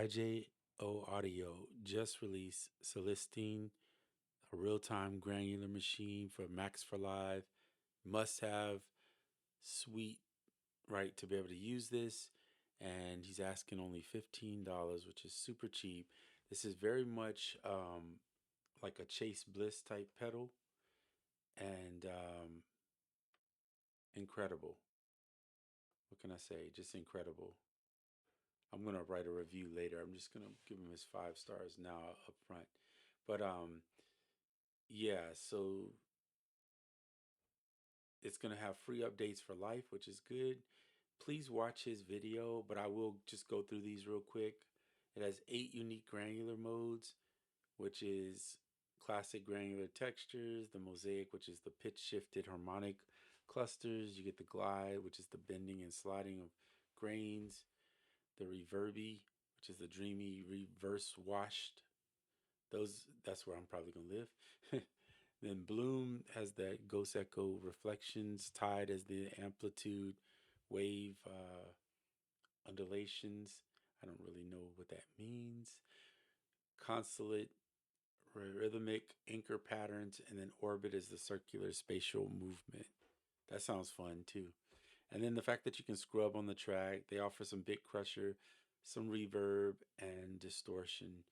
IJO Audio just released Celestine, a real-time granular machine for Max for Live. Must have, sweet, right, to be able to use this. And he's asking only $15, which is super cheap. This is very much like a Chase Bliss type pedal, and incredible. What can I say? Just incredible. I'm gonna write a review later. I'm just gonna give him his 5 stars now up front. But yeah, so it's gonna have free updates for life, which is good. Please watch his video, but I will just go through these real quick. It has 8 unique granular modes, which is classic granular textures, the mosaic, which is the pitch shifted harmonic clusters. You get the glide, which is the bending and sliding of grains, the reverby, which is the dreamy reverse washed. That's where I'm probably gonna live. Then bloom has that ghost echo reflections, tide as the amplitude, wave undulations. I don't really know what that means. Constellate, rhythmic anchor patterns, and then orbit is the circular spatial movement. That sounds fun too. And then the fact that you can scrub on the track, they offer some bit crusher, some reverb, and distortion.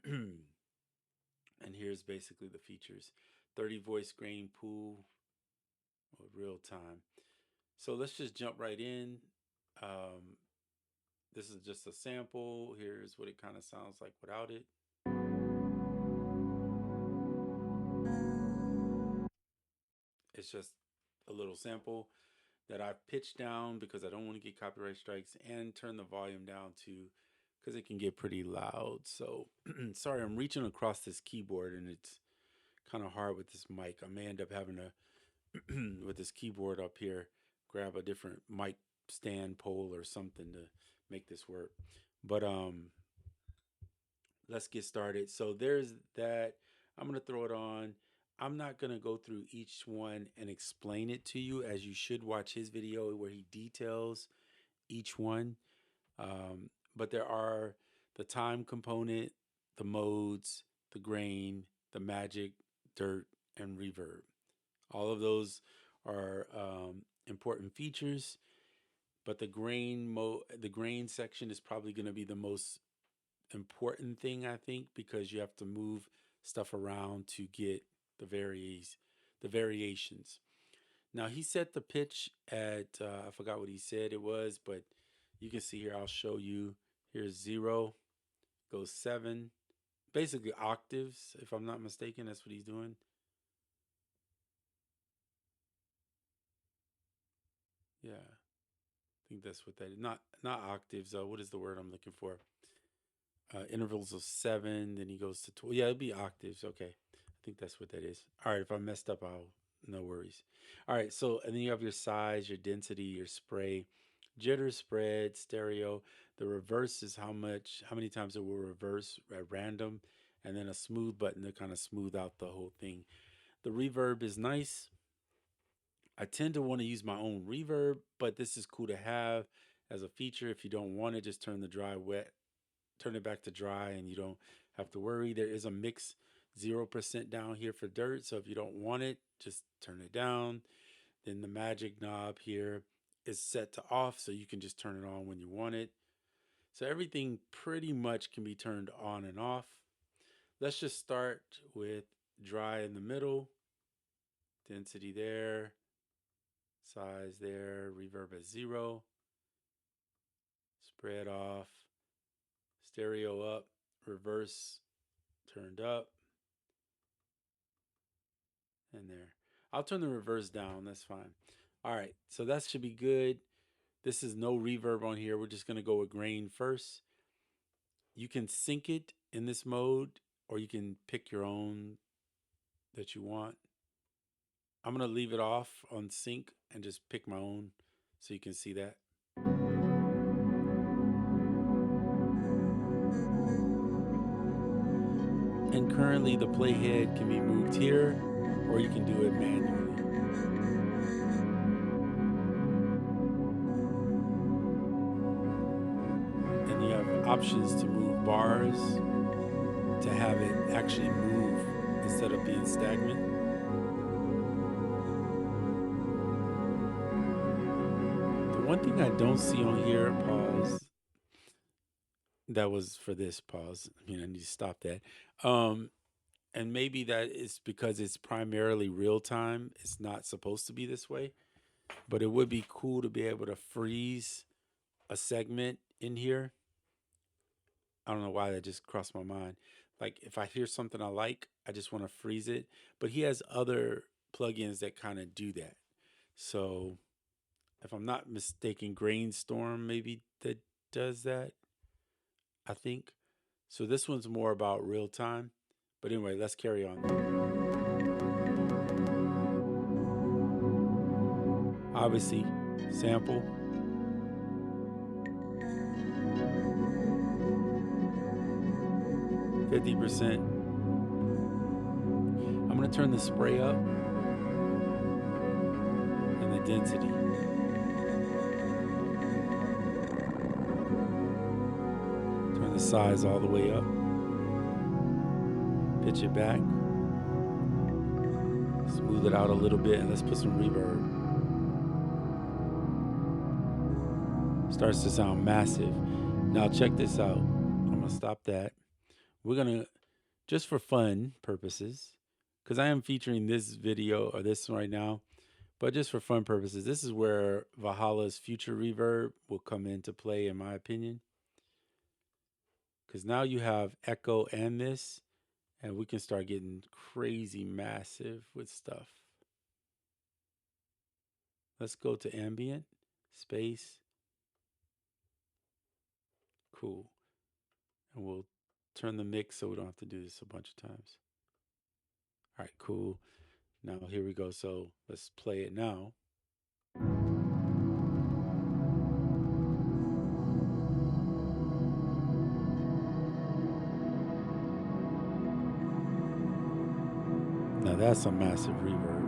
And here's basically the features: 30 voice grain pool, or real time. So let's just jump right in. Um, this is just a sample. Here's what it kind of sounds like without it. It's just a little sample that I've pitched down because I don't want to get copyright strikes, and turn the volume down too because it can get pretty loud. So sorry, I'm reaching across this keyboard and it's kind of hard with this mic. I may end up having to, with this keyboard up here, grab a different mic stand pole or something to make this work. But let's get started. So there's that. I'm going to throw it on. I'm not going to go through each one and explain it to you, as you should watch his video where he details each one. But there are the time component, the modes, the grain, the magic, dirt, and reverb. All of those are important features, but the grain section is probably going to be the most important thing, I think, because you have to move stuff around to get the variations. Now he set the pitch at I forgot what he said it was, but you can see here. I'll show you. Here's 0, goes 7, basically octaves, if I'm not mistaken. That's what he's doing. Yeah, I think that's what that is. Not octaves. What is the word I'm looking for? Intervals of 7. Then he goes to 12. Yeah, it'd be octaves. Okay, I think that's what that is. All right, if I messed up, no worries. All right, so and then you have your size, your density, your spray, jitter, spread, stereo. The reverse is how many times it will reverse at random, and then a smooth button to kind of smooth out the whole thing. The reverb is nice. I tend to want to use my own reverb, but this is cool to have as a feature. If you don't want it, just turn it back to dry, and you don't have to worry. There is a mix 0% down here for dirt, so if you don't want it, just turn it down. Then the magic knob here is set to off, so you can just turn it on when you want it. So everything pretty much can be turned on and off. Let's just start with dry in the middle, density there, size there, reverb at 0, spread off, stereo up, reverse turned up, and there. I'll turn the reverse down, that's fine. All right, so that should be good. This is no reverb on here. We're just gonna go with grain first. You can sync it in this mode, or you can pick your own that you want. I'm gonna leave it off on sync and just pick my own so you can see that. And currently the playhead can be moved here, or you can do it manually. And you have options to move bars to have it actually move instead of being stagnant. The one thing I don't see on here, pause. That was for this pause. I mean, I need to stop that. And maybe that is because it's primarily real time. It's not supposed to be this way, but it would be cool to be able to freeze a segment in here. I don't know why that just crossed my mind. Like if I hear something I like, I just want to freeze it. But he has other plugins that kind of do that. So if I'm not mistaken, Grainstorm maybe that does that, I think. So this one's more about real time. But anyway, let's carry on. Obviously, sample. %. I'm going to turn the spray up and the density. Turn the size all the way up. Pitch it back. Smooth it out a little bit, and let's put some reverb. Starts to sound massive. Now check this out. I'm going to stop that. We're going to, just for fun purposes, because I am featuring this video or this right now, but just for fun purposes, this is where Valhalla's future reverb will come into play, in my opinion. Because now you have echo and this, and we can start getting crazy massive with stuff. Let's go to ambient, space. Cool. And we'll turn the mix so we don't have to do this a bunch of times. All right, cool. Now here we go. So let's play it now. Now that's a massive reverb.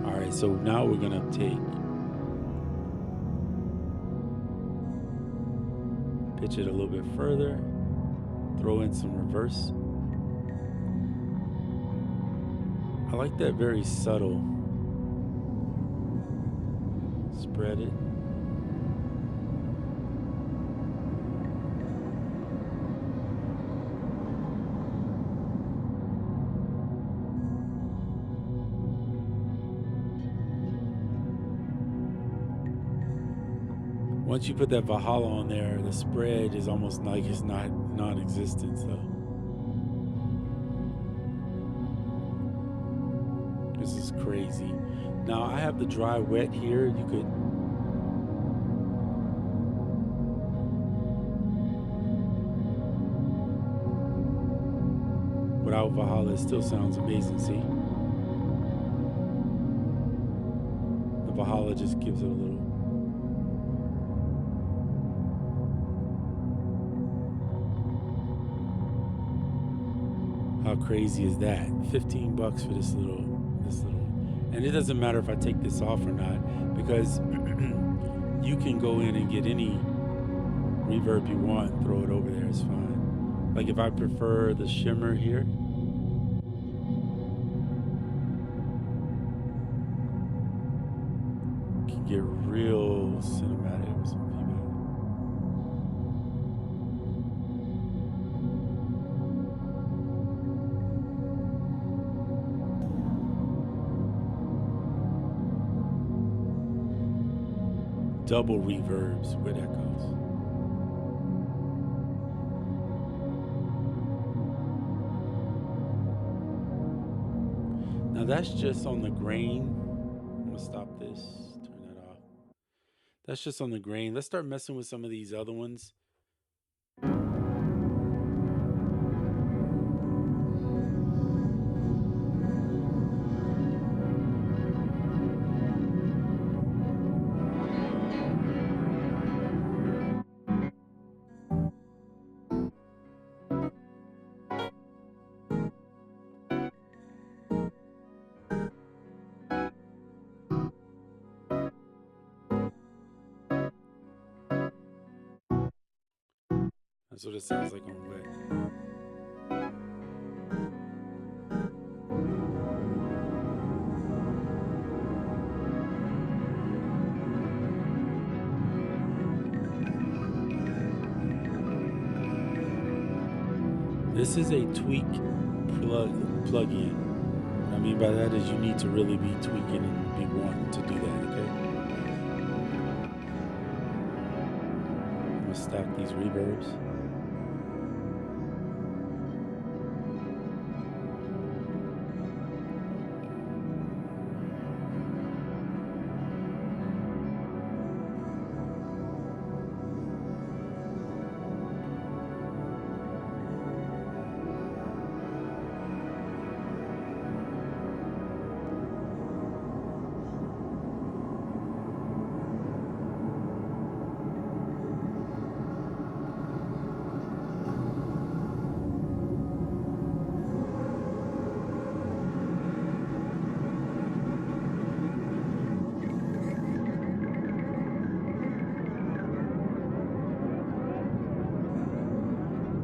All right, so now we're gonna pitch it a little bit further, throw in some reverse. I like that very subtle. Spread it. Once you put that Valhalla on there, the spread is almost like it's not non-existent. So this is crazy. Now I have the dry wet here. You could without Valhalla, it still sounds amazing. See, the Valhalla just gives it a little. How crazy is that? $15 for this little, and it doesn't matter if I take this off or not, because you can go in and get any reverb you want and throw it over there. It's fine. Like if I prefer the shimmer here, can get real cinematic with some feedback. Double reverbs with echoes. Now that's just on the grain. I'm gonna stop this, turn that off. That's just on the grain. Let's start messing with some of these other ones. That's what it sounds like on wet. This is a tweak plug-in. What I mean by that is you need to really be tweaking and be wanting to do that, okay? I'm gonna stack these reverbs.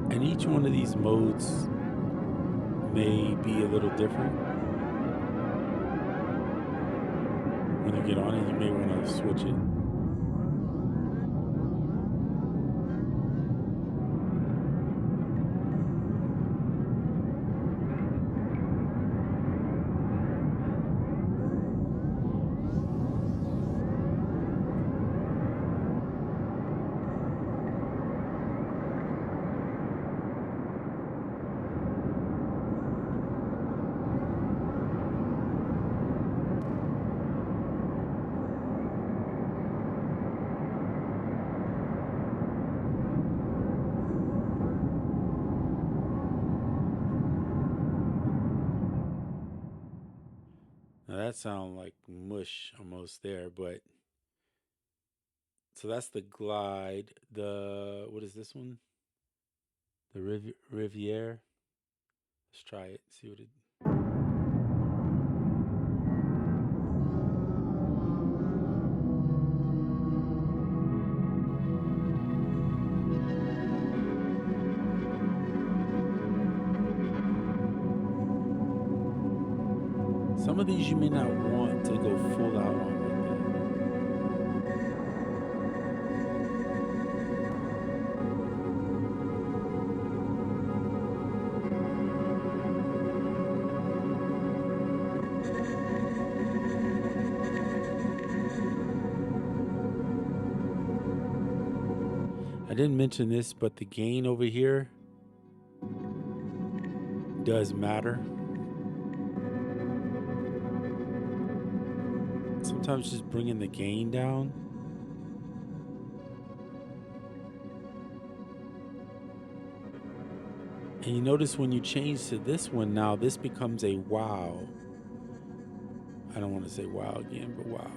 And each one of these modes may be a little different. When you get on it, you may want to switch it. Now that sounds like mush almost there, but so that's the glide. The what is this one? The Riviere. Let's try it. See what it. Some of these you may not want to go full out on like that. I didn't mention this, but the gain over here does matter. Sometimes just bringing the gain down and you notice when you change to this one now, this becomes a wow. I don't want to say wow again, but wow.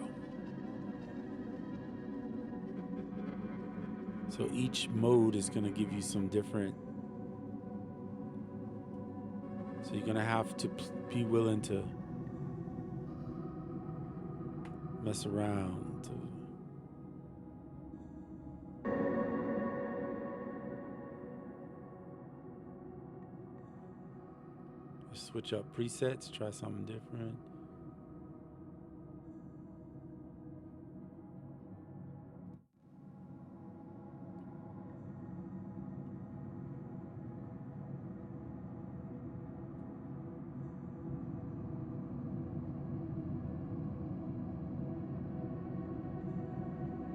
So each mode is going to give you some different. So you're going to have to be willing to mess around. Switch up presets, try something different.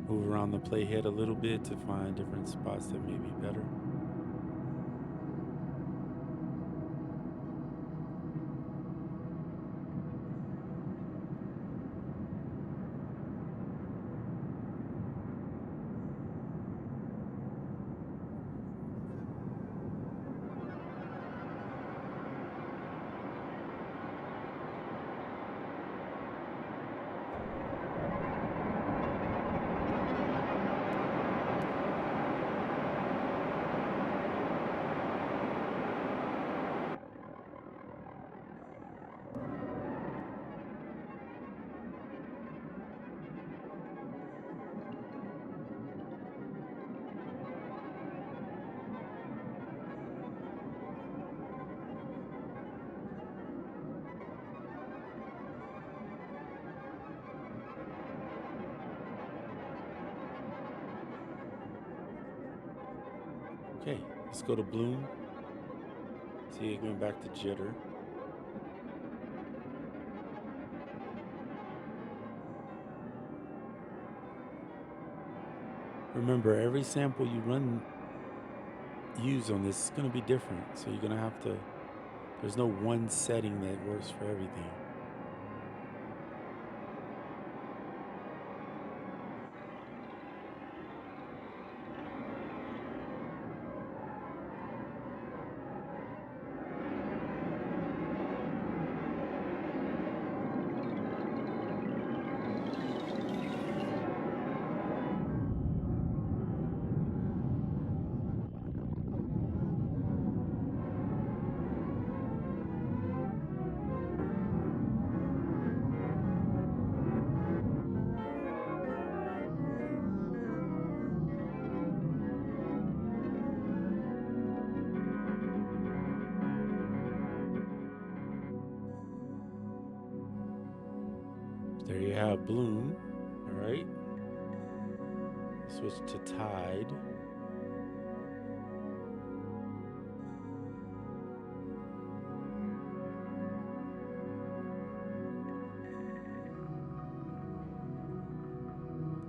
Move around the playhead a little bit to find different spots that may be better. Okay, let's go to bloom. See, going back to jitter. Remember, every sample you use on this is going to be different. So you're going to have to, there's no one setting that works for everything. There you have bloom. All right. Switch to tide.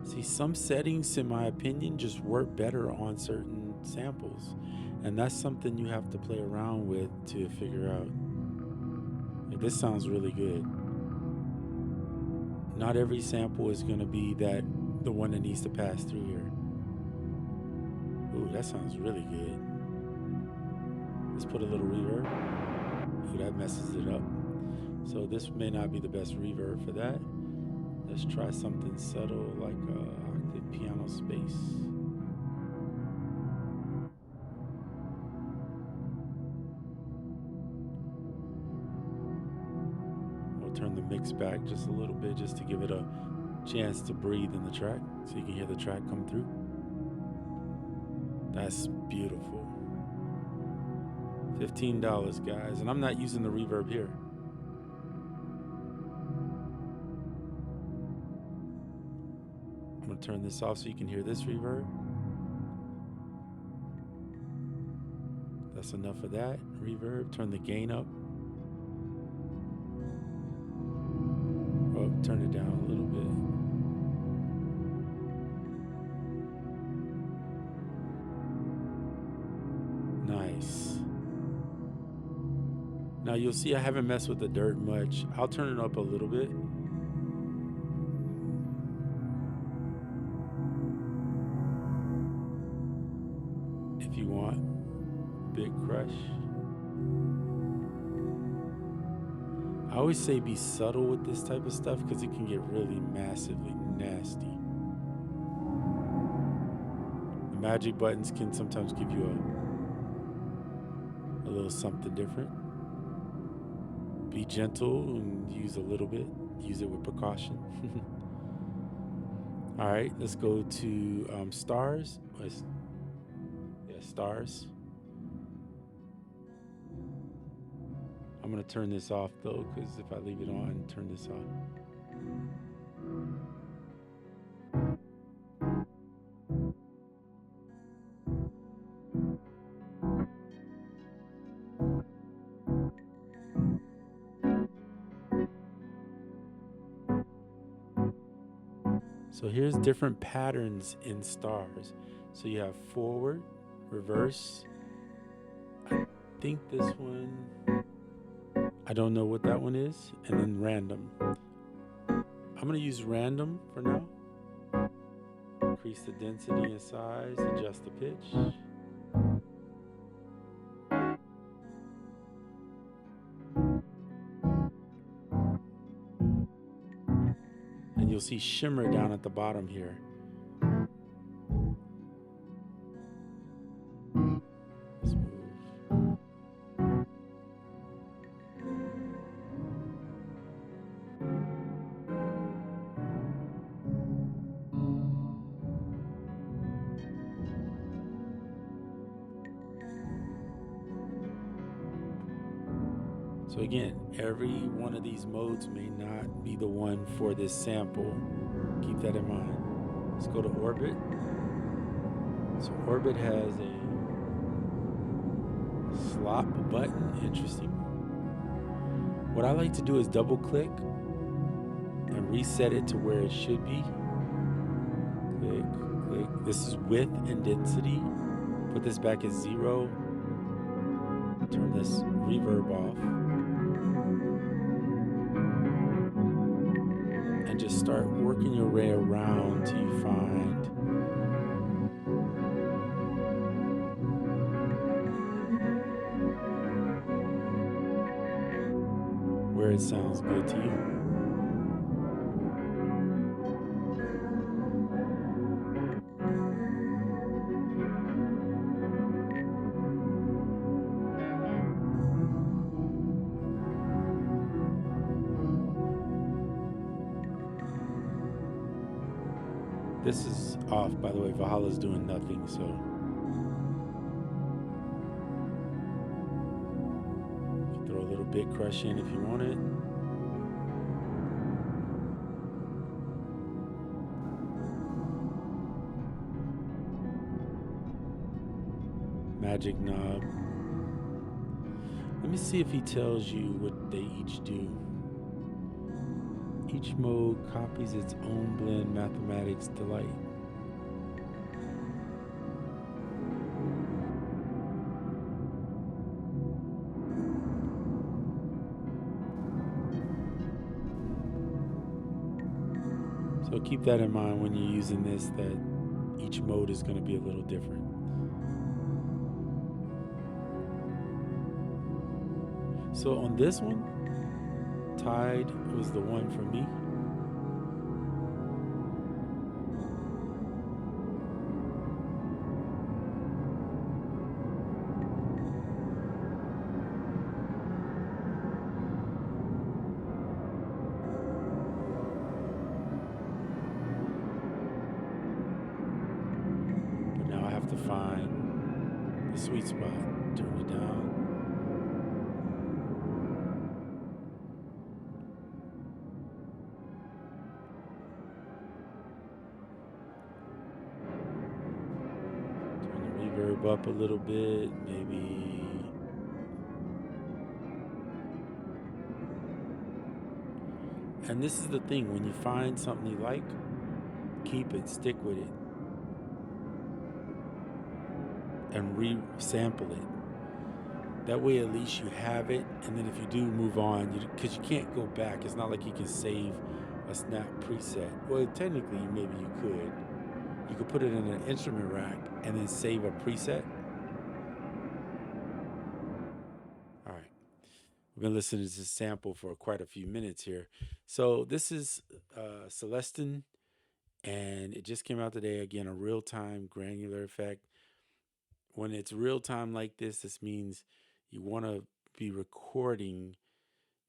See, some settings, in my opinion, just work better on certain samples. And that's something you have to play around with to figure out. Like, this sounds really good. Not every sample is going to be the one that needs to pass through here. Ooh, that sounds really good. Let's put a little reverb. Ooh, that messes it up. So this may not be the best reverb for that. Let's try something subtle like octave piano space. Turn the mix back just a little bit just to give it a chance to breathe in the track so you can hear the track come through. That's beautiful. $15, guys, and I'm not using the reverb here. I'm gonna turn this off so you can hear this reverb. That's enough of that reverb. Turn the gain up. Turn it down a little bit. Nice. Now you'll see I haven't messed with the dirt much. I'll turn it up a little bit. If you want. Big crush. I always say be subtle with this type of stuff because it can get really massively nasty. The magic buttons can sometimes give you a little something different. Be gentle and use a little bit. Use it with precaution. All right, let's go to stars. Yeah, stars. I'm going to turn this off though, because if I leave it on, turn this off. So here's different patterns in stars. So you have forward, reverse. I think this one, I don't know what that one is, and then random. I'm going to use random for now. Increase the density and size, adjust the pitch. And you'll see shimmer down at the bottom here. Let's move. So again, every one of these modes may not be the one for this sample. Keep that in mind. Let's go to orbit. So orbit has a Slop button, interesting. What I like to do is double click and reset it to where it should be. Click, click. This is width and density. Put this back at 0. Turn this reverb off. And just start working your way around till you find where it sounds good to you. This is off, by the way. Valhalla's doing nothing, so you can throw a little bit crush in if you want it. Magic knob. Let me see if he tells you what they each do. Each mode copies its own blend. Mathematics delight. So keep that in mind when you're using this, that each mode is going to be a little different. So on this one, Tide was the one for me. But now I have to find the sweet spot. Turn it down. Turn the reverb up a little bit, maybe. And this is the thing, when you find something you like, keep it, stick with it, and re-sample it. That way at least you have it, and then if you do move on, because you can't go back. It's not like you can save a snap preset. Well, technically maybe you could. You could put it in an instrument rack and then save a preset. All right. We've been listening to this sample for quite a few minutes here. So this is Celestine, and it just came out today. Again, a real-time granular effect. When it's real-time like this means you want to be recording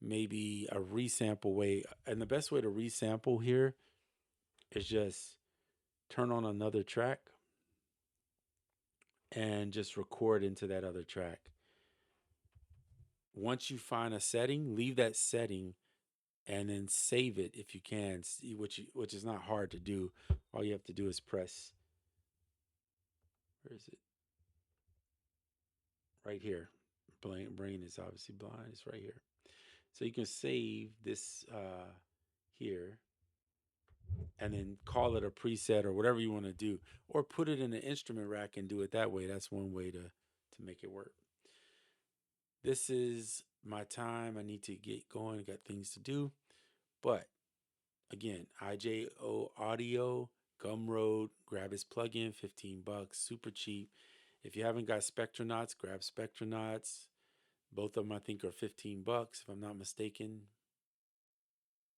maybe a resample way. And the best way to resample here is just turn on another track and just record into that other track. Once you find a setting, leave that setting and then save it if you can, which is not hard to do. All you have to do is press, where is it? Right here. Brain is obviously blind. It's right here. So you can save this here and then call it a preset or whatever you want to do, or put it in an instrument rack and do it that way. That's one way to make it work. This is my time. I need to get going. Got things to do. But again, IJO Audio, Gumroad, grab his plugin, $15, super cheap. If you haven't got Spectronauts, grab Spectronauts. Both of them I think are $15 if I'm not mistaken.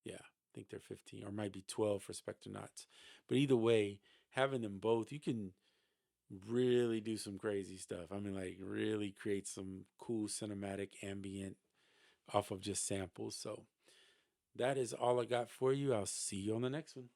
Yeah, I think they're 15 or might be 12 for Spectronauts. But either way, having them both, you can really do some crazy stuff. I mean, like really create some cool cinematic ambient off of just samples. So that is all I got for you. I'll see you on the next one.